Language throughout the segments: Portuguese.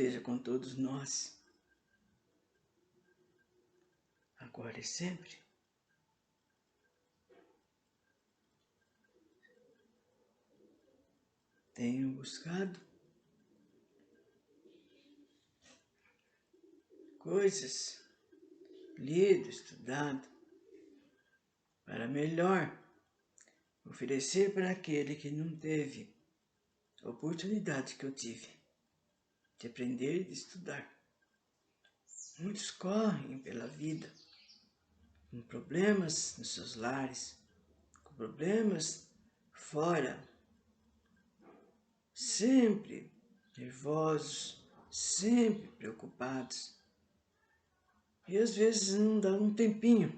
esteja com todos nós, agora e sempre. Tenho buscado coisas, lido, estudado, para melhor oferecer para aquele que não teve a oportunidade que eu tive de aprender e de estudar. Muitos correm pela vida com problemas nos seus lares, com problemas fora, sempre nervosos, sempre preocupados. E às vezes não dá um tempinho,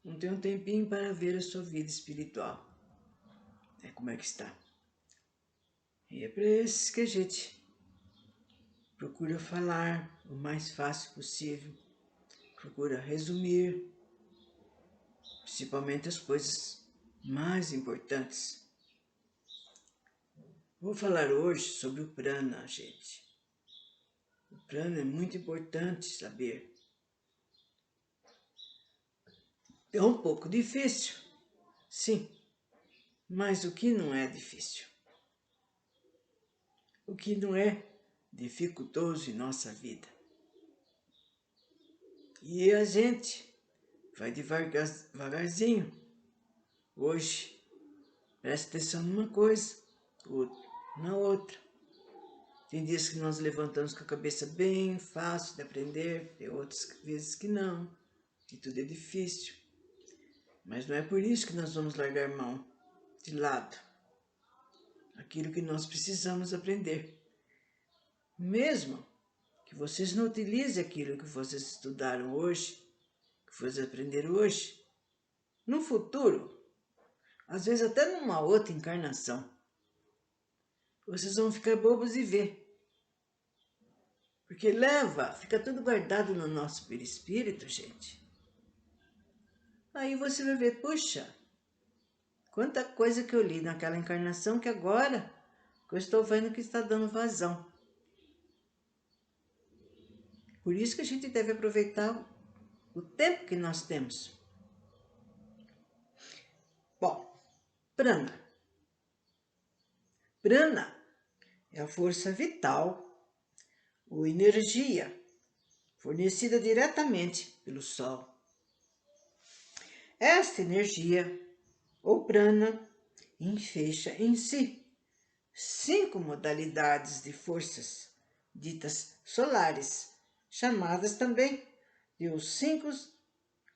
não tem um tempinho para ver a sua vida espiritual. Como é que está? E é para esses que a gente procura falar o mais fácil possível, procura resumir, principalmente as coisas mais importantes. Vou falar hoje sobre o prana, gente. O prana é muito importante saber. É um pouco difícil, sim, mas o que não é difícil? O que não é dificultoso em nossa vida? E a gente vai devagarzinho. Hoje, presta atenção numa coisa, na outra. Tem dias que nós levantamos com a cabeça bem fácil de aprender, tem outras vezes que não, que tudo é difícil. Mas não é por isso que nós vamos largar mão de lado aquilo que nós precisamos aprender. Mesmo que vocês não utilizem aquilo que vocês estudaram hoje, que vocês aprenderam hoje, no futuro, às vezes até numa outra encarnação, vocês vão ficar bobos e ver. Porque fica tudo guardado no nosso perispírito, gente. Aí você vai ver, puxa, quanta coisa que eu li naquela encarnação que agora eu estou vendo que está dando vazão. Por isso que a gente deve aproveitar o tempo que nós temos. Bom, prana. Prana é a força vital ou energia fornecida diretamente pelo Sol. Esta energia, ou prana, enfeixa em si 5 modalidades de forças, ditas solares, chamadas também de os 5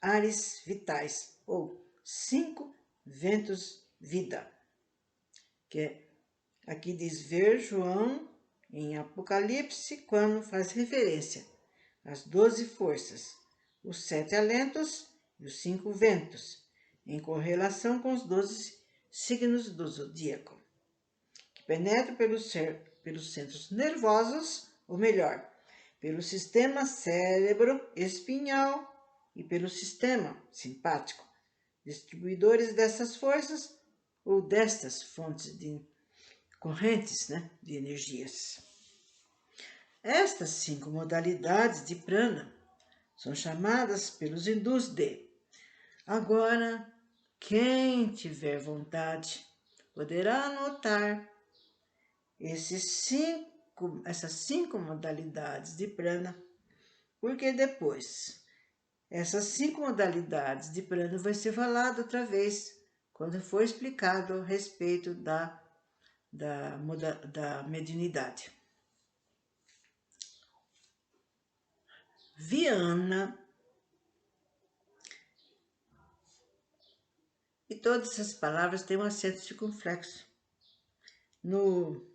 ares vitais, ou 5 ventos vida, que aqui diz ver João em Apocalipse, quando faz referência às 12 forças, os 7 alentos e os 5 ventos, em correlação com os 12 signos do zodíaco, que penetram pelos centros nervosos, ou melhor, pelo sistema cérebro-espinhal e pelo sistema simpático, distribuidores dessas forças ou destas fontes de correntes, de energias. Estas 5 modalidades de prana são chamadas pelos hindus de. Agora, quem tiver vontade poderá anotar essas 5 modalidades de prana, porque depois essas 5 modalidades de prana vai ser falado outra vez, quando for explicado a respeito da mediunidade. Viana. E todas essas palavras têm um acento circunflexo. No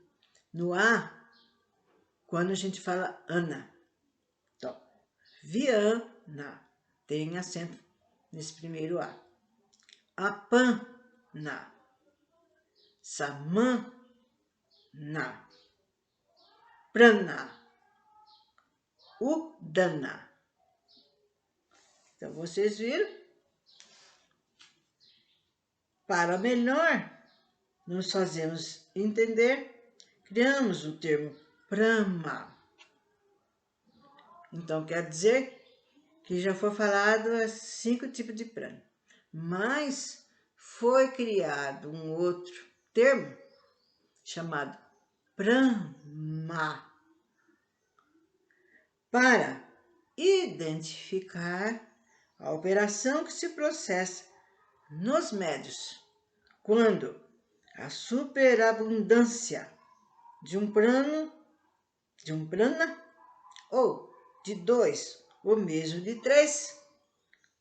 A, quando a gente fala Ana. Então, Viana tem acento nesse primeiro A. Apana, Samana, Prana, Udana. Então, vocês viram? Para melhor nos fazemos entender, criamos o termo Brahma, Então, quer dizer que já foi falado 5 tipos de prana. Mas foi criado um outro termo chamado Brahma para identificar a operação que se processa nos médios quando a superabundância de um prana ou de 2 ou mesmo de 3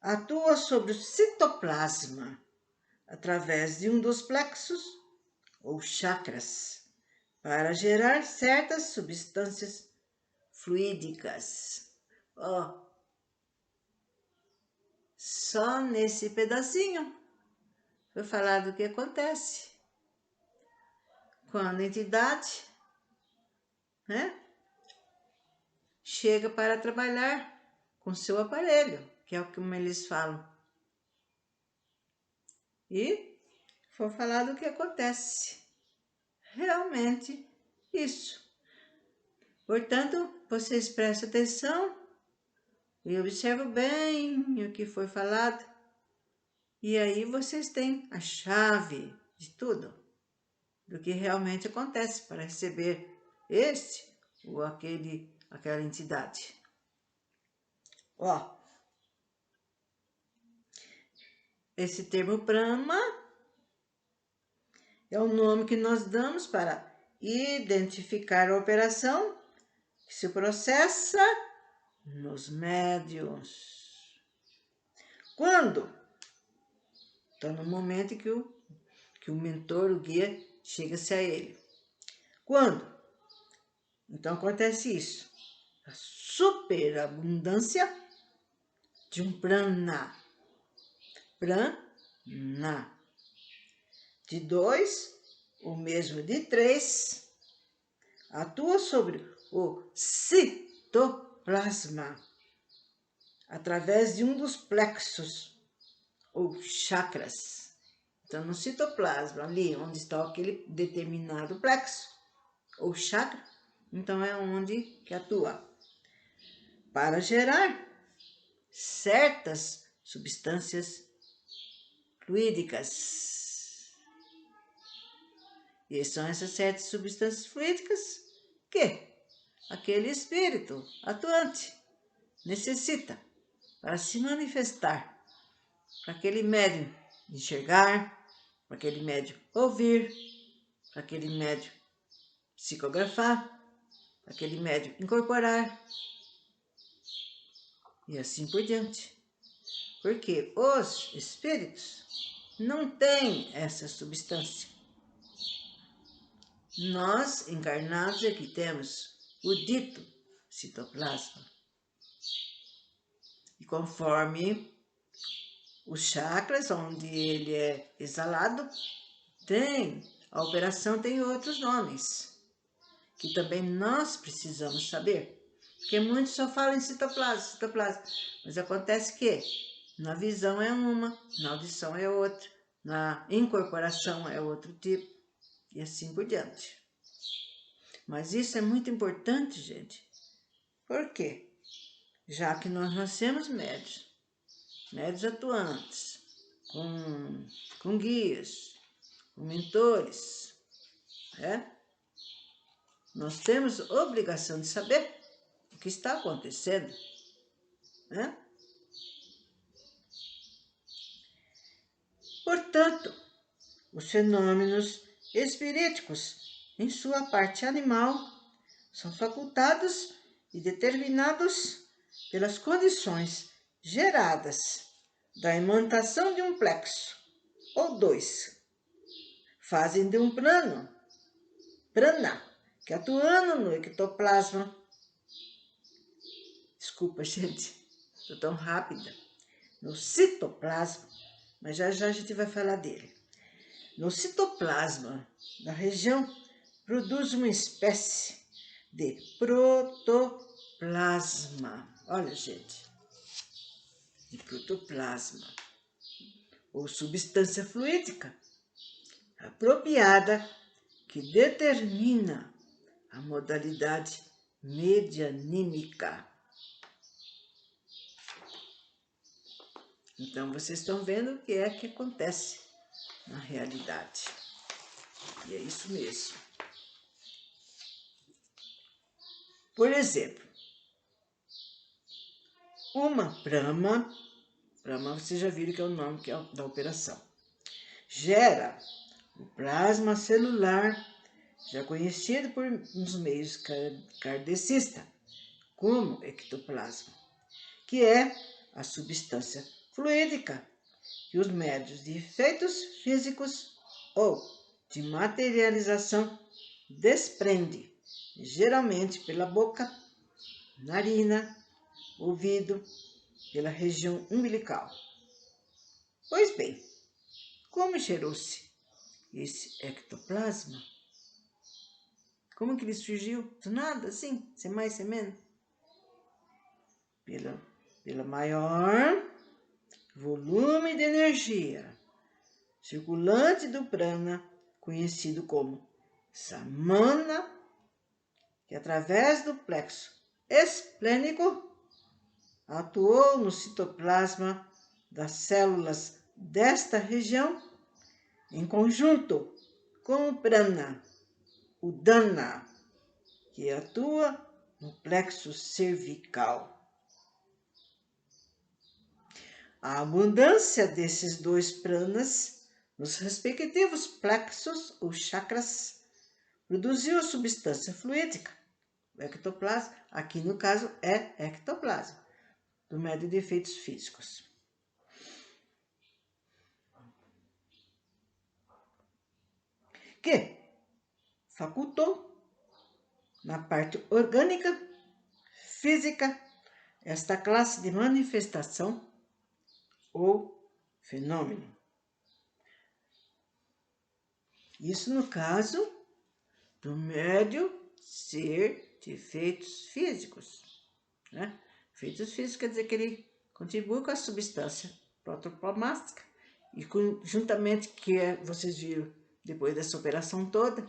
atua sobre o citoplasma através de um dos plexos ou chakras para gerar certas substâncias fluídicas. Só nesse pedacinho foi falado o que acontece quando a entidade, chega para trabalhar com seu aparelho, que é o que eles falam. E foi falado o que acontece. Realmente isso. Portanto, vocês prestem atenção e observam bem o que foi falado. E aí vocês têm a chave de tudo, do que realmente acontece para receber este ou aquela entidade. Esse termo Brahma é o nome que nós damos para identificar a operação que se processa nos médiuns. Quando? Então, no momento em que o mentor, o guia, chega-se a ele. Quando? Então, acontece isso. A superabundância de um prana. Prana. De 2, ou mesmo de 3, atua sobre o citoplasma através de um dos plexos ou chakras. Então, no citoplasma, ali onde está aquele determinado plexo ou chakra, então é onde que atua para gerar certas substâncias fluídicas. E são essas certas substâncias fluídicas que aquele espírito atuante necessita para se manifestar, para aquele médium enxergar, para aquele médium ouvir, para aquele médium psicografar, para aquele médium incorporar e assim por diante. Porque os espíritos não têm essa substância. Nós, encarnados, é que temos o dito citoplasma. E conforme os chakras, onde ele é exalado, a operação tem outros nomes, que também nós precisamos saber. Porque muitos só falam em citoplasma, mas acontece que na visão é uma, na audição é outra, na incorporação é outro tipo, e assim por diante. Mas isso é muito importante, gente. Por quê? Já que nós nascemos médios atuantes, com guias, com mentores, nós temos obrigação de saber o que está acontecendo, Portanto, os fenômenos espiríticos, em sua parte animal, são facultados e determinados pelas condições geradas da imantação de um plexo, ou 2, fazem de um prana, que atuando no ectoplasma, desculpa, gente, estou tão rápida, no citoplasma, mas já já a gente vai falar dele. No citoplasma da região, produz uma espécie de protoplasma. Olha, gente, de protoplasma, ou substância fluídica apropriada que determina a modalidade medianímica Então, vocês estão vendo o que é que acontece na realidade. E é isso mesmo. Por exemplo, uma Brahma vocês já viram que é o nome da operação, gera o plasma celular, já conhecido por nos meios kardecistas como ectoplasma, que é a substância fluídica que os médios de efeitos físicos ou de materialização desprende, geralmente pela boca, narina, ouvido, pela região umbilical. Pois bem, como gerou-se esse ectoplasma? Como que ele surgiu? Do nada, assim, sem mais, sem menos? Pela maior volume de energia circulante do prana, conhecido como samana, que através do plexo esplênico atuou no citoplasma das células desta região, em conjunto com o prana, o dana, que atua no plexo cervical. A abundância desses dois pranas nos respectivos plexos ou chakras produziu a substância fluídica, o ectoplasma, aqui no caso é ectoplasma, do médio de efeitos físicos. Que facultou na parte orgânica, física, esta classe de manifestação ou fenômeno. Isso no caso do médio ser de efeitos físicos, né? Efeitos físicos quer dizer que ele contribui com a substância protoplasmática e juntamente que vocês viram depois dessa operação toda,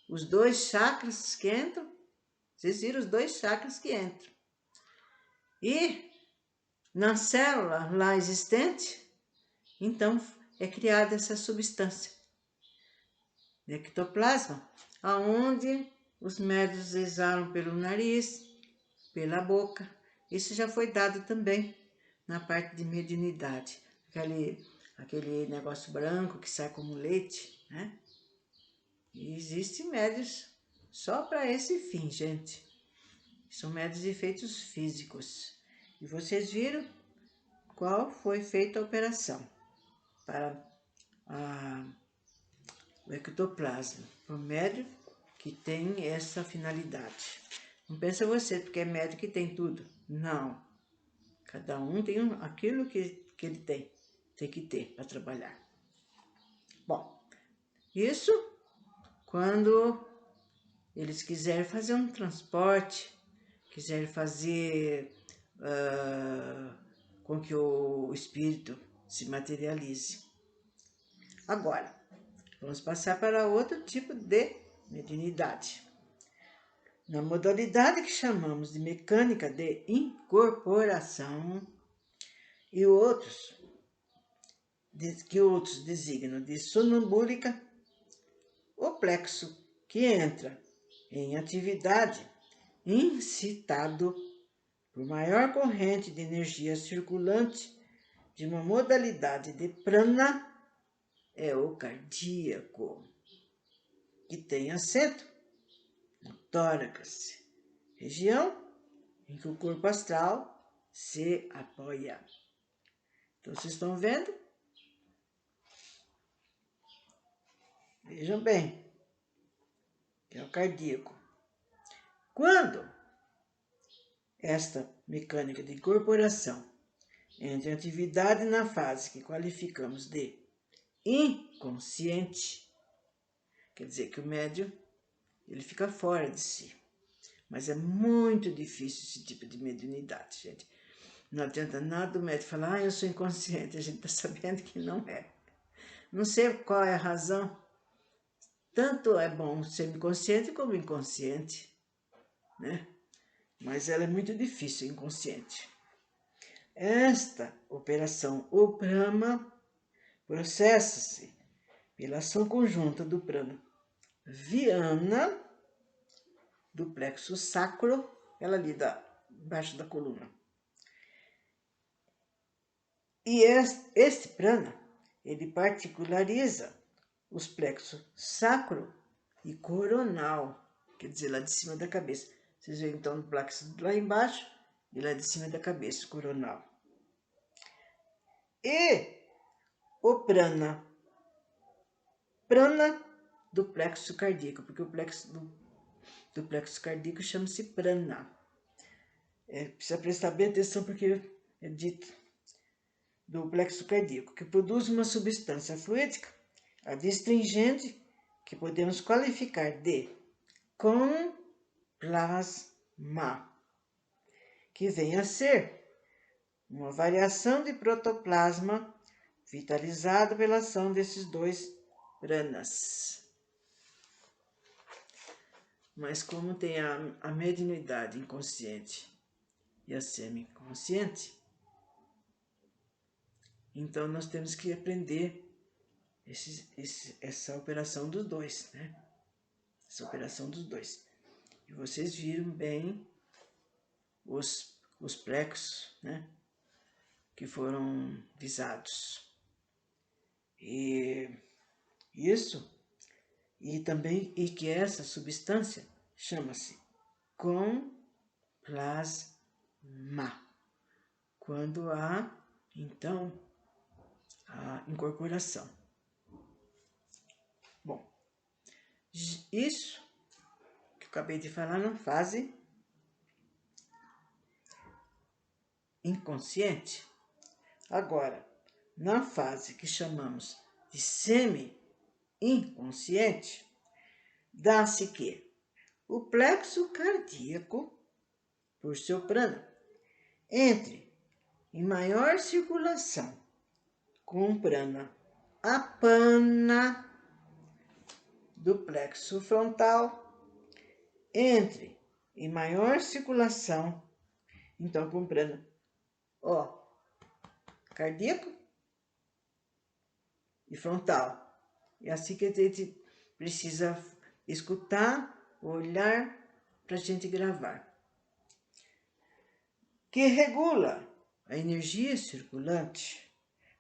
os dois chakras que entram, vocês viram os dois chakras que entram. E na célula lá existente, então é criada essa substância de ectoplasma, aonde os médios exalam pelo nariz, pela boca. Isso já foi dado também na parte de mediunidade. Aquele negócio branco que sai como leite, né? E existem médios só para esse fim, gente. São médios de efeitos físicos. E vocês viram qual foi feita a operação para o ectoplasma, o médio que tem essa finalidade. Não pensa você, porque é médio que tem tudo. Não. Cada um tem aquilo que ele tem que ter para trabalhar. Bom, isso quando eles quiserem fazer um transporte, quiserem fazer com que o espírito se materialize. Agora, vamos passar para outro tipo de mediunidade. Na modalidade que chamamos de mecânica de incorporação e que outros designam de sonambúlica, o plexo que entra em atividade incitado por maior corrente de energia circulante de uma modalidade de prana é o cardíaco, que tem assento no tórax, região em que o corpo astral se apoia. Então, vocês estão vendo? Vejam bem, que é o cardíaco. Quando esta mecânica de incorporação entra em atividade na fase que qualificamos de inconsciente, quer dizer que o médium ele fica fora de si. Mas é muito difícil esse tipo de mediunidade, gente. Não adianta nada o médium falar, eu sou inconsciente, a gente está sabendo que não é. Não sei qual é a razão. Tanto é bom ser inconsciente como inconsciente, né? Mas ela é muito difícil, inconsciente. Esta operação, o Brahma, processa-se pela ação conjunta do prana viana, do plexo sacro, ela ali embaixo da coluna. E este prana, ele particulariza os plexos sacro e coronal, quer dizer, lá de cima da cabeça. Vocês veem então o plexo lá embaixo e lá de cima da cabeça, coronal. E o prana do plexo cardíaco, porque o plexo do plexo cardíaco chama-se prana. Precisa prestar bem atenção porque é dito do plexo cardíaco, que produz uma substância fluídica adstringente que podemos qualificar de complasma, que vem a ser uma variação de protoplasma vitalizado pela ação desses dois pranas. Mas como tem a mediunidade inconsciente e a semiconsciente, então nós temos que aprender essa operação dos dois, né? Essa operação dos dois. E vocês viram bem os plexos, né? Que foram visados. E isso, e também, e que essa substância chama-se complasma. Quando há, então, a incorporação. Bom, isso que eu acabei de falar na fase inconsciente. Agora, na fase que chamamos de semi-inconsciente, dá-se que o plexo cardíaco, por seu prana, entre em maior circulação com o prana apana do plexo frontal, entre em maior circulação, então com o prana, cardíaco e frontal. É assim que a gente precisa escutar, olhar para a gente gravar. Que regula a energia circulante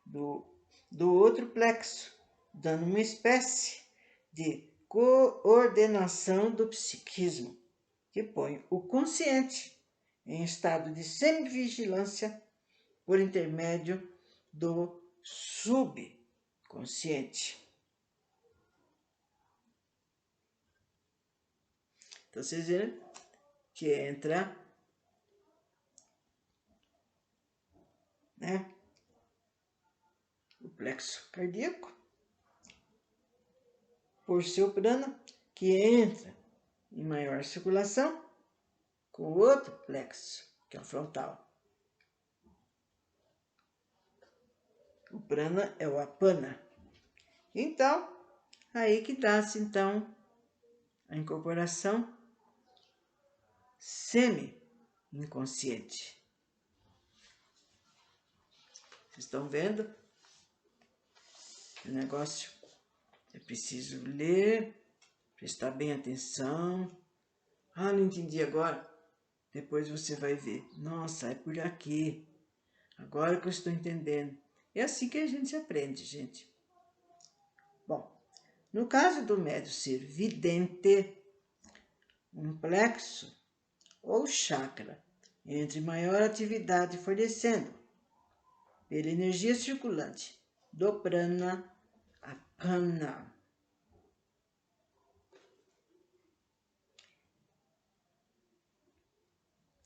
do outro plexo, dando uma espécie de coordenação do psiquismo, que põe o consciente em estado de semivigilância por intermédio do subconsciente. Então, vocês viram que entra, né, o plexo cardíaco, por seu prana, que entra em maior circulação com o outro plexo, que é o frontal. O prana é o apana. Então, aí que dá-se, então, a incorporação semi-inconsciente. Vocês estão vendo? O negócio é preciso ler, prestar bem atenção. Ah, não entendi agora. Depois você vai ver. Nossa, é por aqui. Agora que eu estou entendendo. É assim que a gente aprende, gente. Bom, no caso do médium ser vidente, um plexo ou chakra entre maior atividade fornecendo pela energia circulante do prana apana.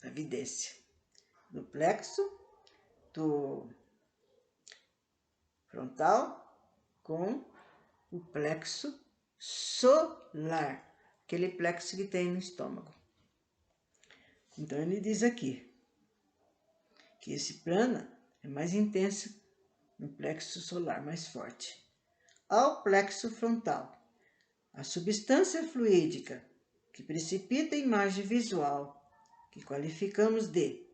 A vidência do plexo do frontal com o plexo solar, aquele plexo que tem no estômago. Então, ele diz aqui que esse prana é mais intenso no plexo solar, mais forte. Ao plexo frontal, a substância fluídica que precipita a imagem visual, que qualificamos de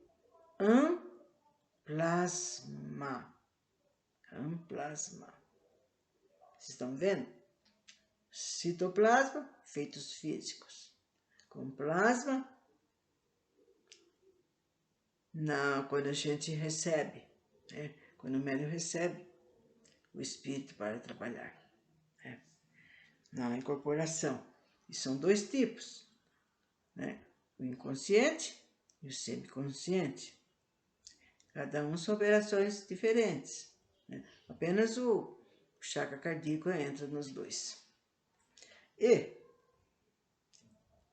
plasma. Plasma. Vocês estão vendo? Citoplasma, feitos físicos. Com plasma, quando a gente recebe, né? Quando o médium recebe o espírito para trabalhar, né? Na incorporação. E são dois tipos, né? O inconsciente e o semiconsciente. Cada um são operações diferentes, né? Apenas o chakra cardíaco entra nos dois. E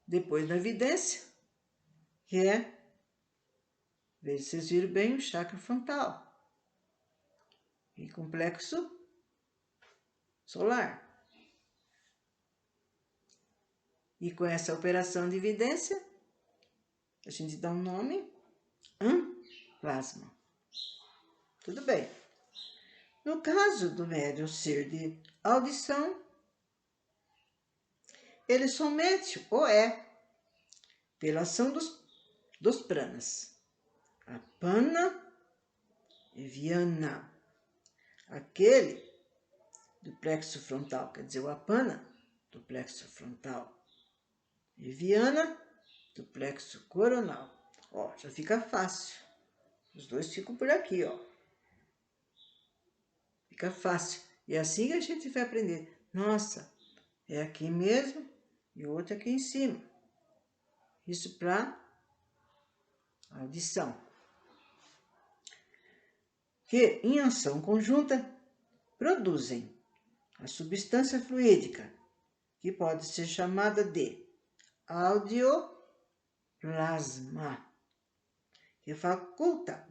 depois da evidência, que é, veja se vocês viram bem, o chakra frontal e complexo solar. E com essa operação de evidência, a gente dá um nome, plasma. Tudo bem. No caso do médium ser de audição, ele somente o é pela ação dos pranas. Apana e Vyana. Aquele do plexo frontal, quer dizer, o apana do plexo frontal. E Vyana do plexo coronal. Ó, já fica fácil. Os dois ficam por aqui, ó. Fica fácil. E é assim que a gente vai aprender. Nossa, é aqui mesmo e o outro aqui em cima. Isso para audição. Que, em ação conjunta, produzem a substância fluídica, que pode ser chamada de audioplasma, que faculta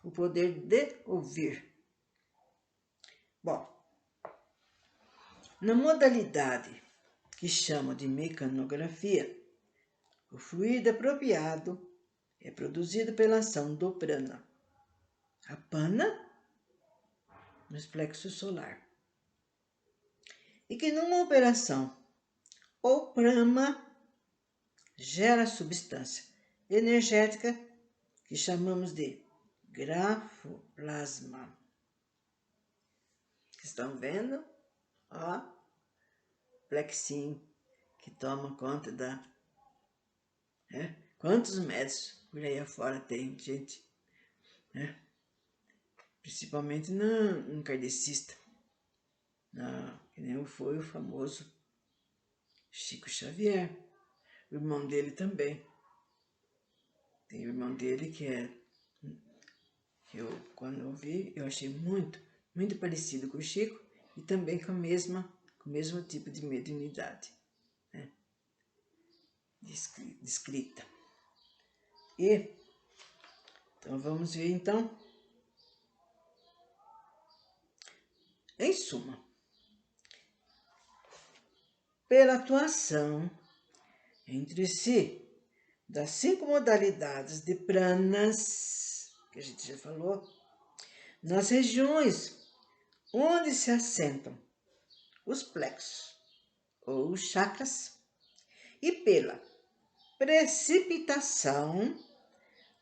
o poder de ouvir. Bom, na modalidade que chamam de mecanografia, o fluido apropriado é produzido pela ação do prana, apana, no plexo solar. E que numa operação, o prana gera substância energética que chamamos de grafoplasma. Estão vendo? Ó, plexinho que toma conta da... Quantos médicos por aí afora tem, gente? Principalmente no kardecista. Que nem foi o famoso Chico Xavier. O irmão dele também. Tem o irmão dele que quando eu vi, eu achei muito parecido com o Chico e também com o mesmo tipo de mediunidade, né? Descrita. Então vamos ver então. Em suma, pela atuação entre si das 5 modalidades de pranas, que a gente já falou, nas regiões onde se assentam os plexos ou os chakras, e pela precipitação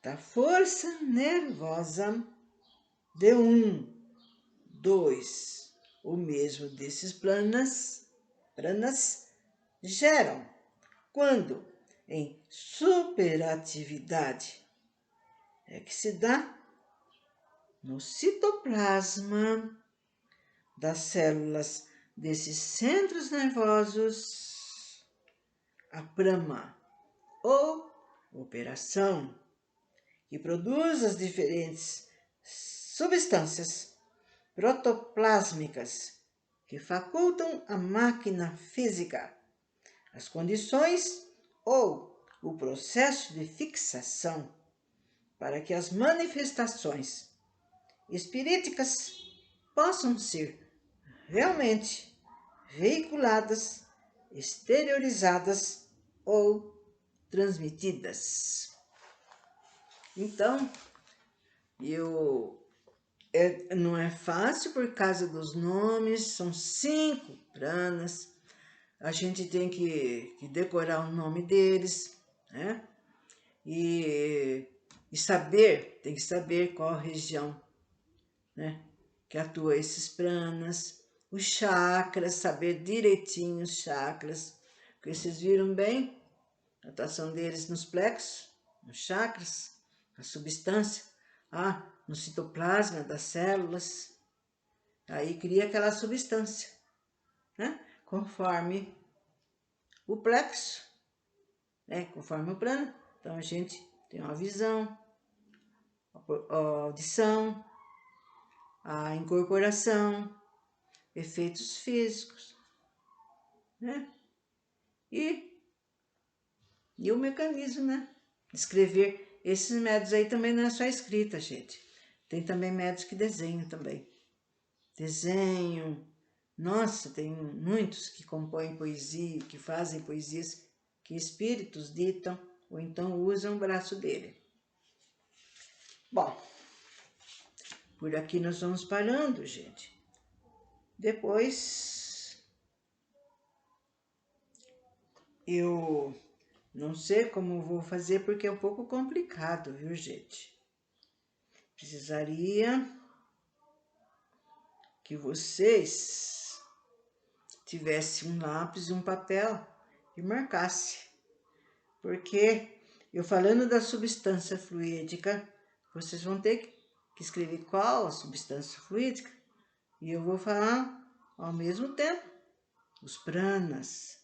da força nervosa de 2 ou mesmo desses pranas geram, quando em superatividade, é que se dá no citoplasma das células desses centros nervosos, a prama ou operação, que produz as diferentes substâncias protoplásmicas que facultam a máquina física, as condições ou o processo de fixação para que as manifestações espiríticas possam ser realmente veiculadas, exteriorizadas ou transmitidas. Então, não é fácil por causa dos nomes, são 5 pranas, a gente tem que decorar o nome deles, né? E E saber, tem que saber qual região, né, que atua esses pranas, os chakras, saber direitinho os chakras, porque vocês viram bem a atuação deles nos plexos, nos chakras, a substância, no citoplasma das células, aí cria aquela substância, né, conforme o plexo, né, conforme o prana. Então a gente tem uma visão, a audição, a incorporação, efeitos físicos, né? E o mecanismo, né? Escrever esses métodos aí também não é só escrita, gente. Tem também métodos que desenham também. Desenho. Nossa, tem muitos que compõem poesia, que fazem poesias que espíritos ditam ou então usam o braço dele. Bom, por aqui nós vamos parando, gente. Depois eu não sei como vou fazer porque é um pouco complicado, viu, gente? Precisaria que vocês tivessem um lápis e um papel e marcasse. Porque eu falando da substância fluídica, vocês vão ter que escrever qual a substância fluídica. E eu vou falar ao mesmo tempo os pranas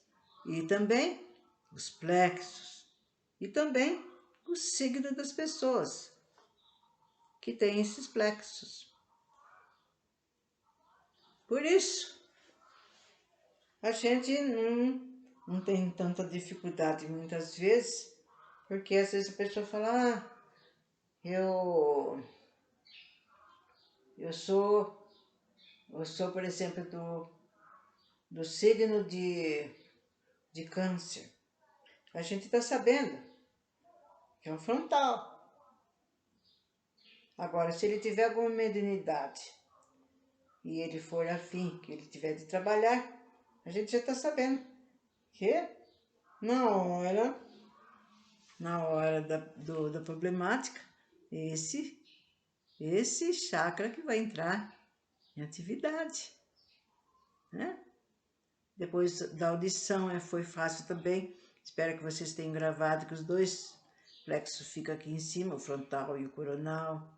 e também os plexos e também o signo das pessoas que têm esses plexos. Por isso, a gente não tem tanta dificuldade muitas vezes, porque às vezes a pessoa fala, eu sou, por exemplo, do signo de câncer. A gente está sabendo que é um frontal. Agora, se ele tiver alguma mediunidade e ele for afim, que ele tiver de trabalhar, a gente já está sabendo que na hora da problemática, esse chakra que vai entrar em atividade, né? Depois da audição foi fácil também. Espero que vocês tenham gravado que os dois plexos ficam aqui em cima, o frontal e o coronal.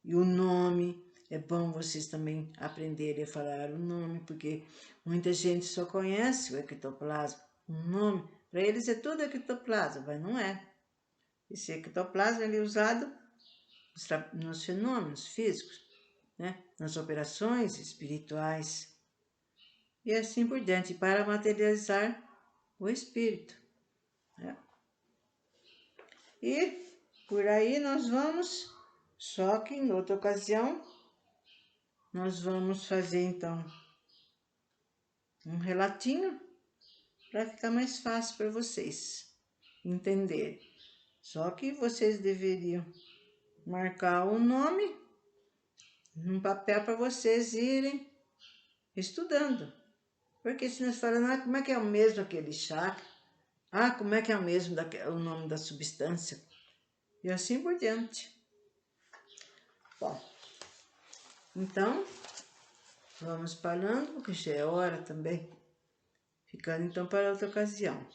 E o nome, é bom vocês também aprenderem a falar o nome, porque muita gente só conhece o ectoplasma, o nome. Para eles é tudo ectoplasma, mas não é. Esse ectoplasma ele é usado nos fenômenos físicos, né? Nas operações espirituais e assim por diante, para materializar o espírito, né? E por aí nós vamos, só que em outra ocasião nós vamos fazer então um relatinho para ficar mais fácil para vocês entenderem. Só que vocês deveriam marcar o nome num papel para vocês irem estudando. Porque se nós falamos, como é que é o mesmo aquele chakra? Como é que é o mesmo o nome da substância? E assim por diante. Bom, então, vamos parando, porque já é hora também. Ficando então para outra ocasião.